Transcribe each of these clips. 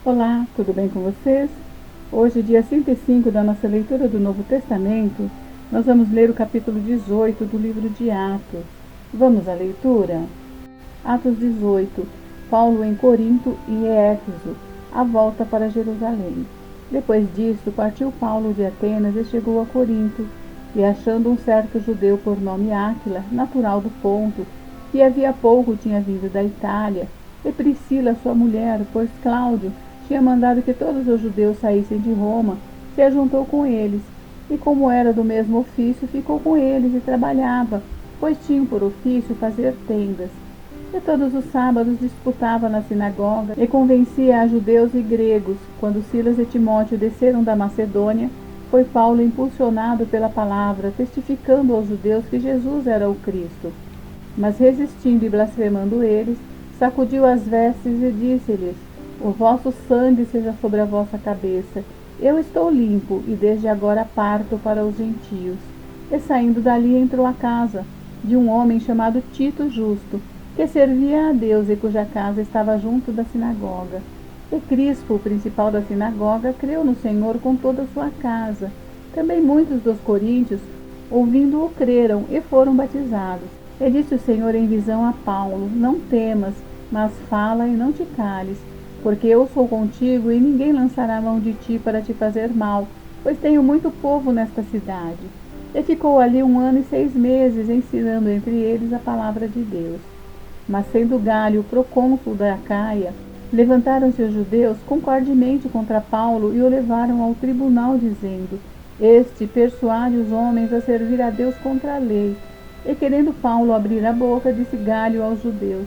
Olá, tudo bem com vocês? Hoje, dia 105 da nossa leitura do Novo Testamento, nós vamos ler o capítulo 18 do livro de Atos. Vamos à leitura? Atos 18. Paulo em Corinto e Éfeso, a volta para Jerusalém. Depois disto, partiu Paulo de Atenas e chegou a Corinto, e achando um certo judeu por nome Áquila, natural do Ponto, que havia pouco tinha vindo da Itália, e Priscila, sua mulher, pois Cláudio tinha mandado que todos os judeus saíssem de Roma, se ajuntou com eles, e como era do mesmo ofício, ficou com eles e trabalhava, pois tinham por ofício fazer tendas. E todos os sábados disputava na sinagoga e convencia a judeus e gregos. Quando Silas e Timóteo desceram da Macedônia, foi Paulo impulsionado pela palavra, testificando aos judeus que Jesus era o Cristo. Mas resistindo e blasfemando eles, sacudiu as vestes e disse-lhes: O vosso sangue seja sobre a vossa cabeça. Eu estou limpo, e desde agora parto para os gentios. E saindo dali entrou à casa de um homem chamado Tito Justo, que servia a Deus e cuja casa estava junto da sinagoga. E Crispo, o principal da sinagoga, creu no Senhor com toda a sua casa. Também muitos dos coríntios, ouvindo-o, creram e foram batizados. E disse o Senhor em visão a Paulo: Não temas, mas fala e não te cales, porque eu sou contigo e ninguém lançará mão de ti para te fazer mal, pois tenho muito povo nesta cidade. E ficou ali 1 ano e 6 meses, ensinando entre eles a palavra de Deus. Mas sendo Galho procônsul da Acaia, levantaram-se os judeus concordemente contra Paulo e o levaram ao tribunal, dizendo: Este persuade os homens a servir a Deus contra a lei. E querendo Paulo abrir a boca, disse Galho aos judeus: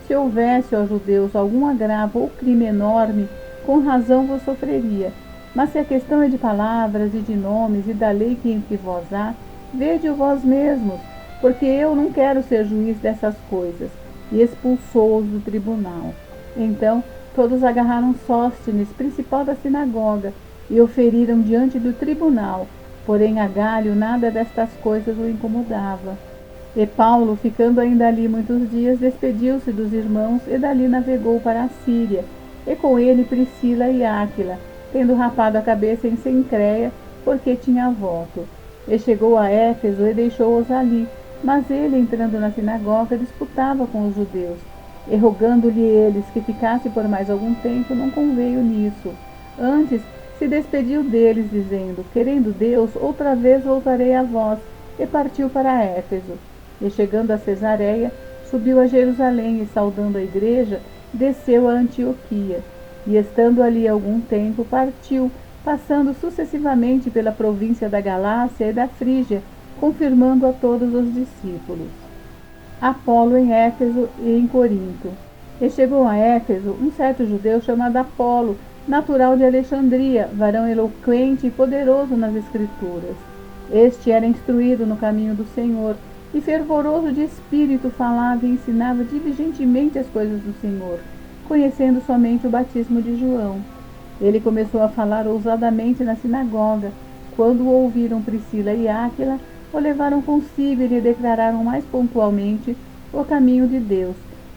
Se houvesse, ó judeus, algum agravo ou crime enorme, com razão vos sofreria. Mas se a questão é de palavras e de nomes e da lei que entre vós há, vede-o vós mesmos, porque eu não quero ser juiz dessas coisas. E expulsou-os do tribunal. Então todos agarraram Sóstenes, principal da sinagoga, e o feriram diante do tribunal. Porém a Galho nada destas coisas o incomodava. E Paulo, ficando ainda ali muitos dias, despediu-se dos irmãos e dali navegou para a Síria, e com ele Priscila e Áquila, tendo rapado a cabeça em Cencreia, porque tinha voto. E chegou a Éfeso e deixou-os ali, mas ele, entrando na sinagoga, disputava com os judeus. E rogando-lhe eles que ficasse por mais algum tempo, não conveio nisso. Antes se despediu deles, dizendo: Querendo Deus, outra vez voltarei a vós, e partiu para Éfeso. E chegando a Cesareia, subiu a Jerusalém e, saudando a igreja, desceu a Antioquia. E estando ali algum tempo, partiu, passando sucessivamente pela província da Galácia e da Frígia, confirmando a todos os discípulos. Apolo em Éfeso e em Corinto. E chegou a Éfeso um certo judeu chamado Apolo, natural de Alexandria, varão eloquente e poderoso nas Escrituras. Este era instruído no caminho do Senhor, e fervoroso de espírito falava e ensinava diligentemente as coisas do Senhor, conhecendo somente o batismo de João. Ele começou a falar ousadamente na sinagoga. Quando o ouviram Priscila e Áquila, o levaram consigo e lhe declararam mais pontualmente o caminho de Deus.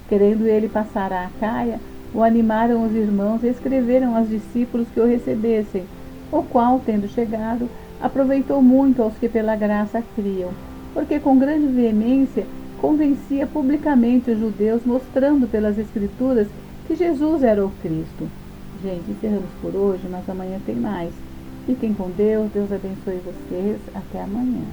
Querendo ele passar a Acaia, o animaram os irmãos e escreveram aos discípulos que o recebessem, o qual, tendo chegado, aproveitou muito aos que pela graça criam, porque com grande veemência convencia publicamente os judeus, mostrando pelas Escrituras que Jesus era o Cristo. Gente, encerramos por hoje, mas amanhã tem mais. Fiquem com Deus, Deus abençoe vocês. Até amanhã.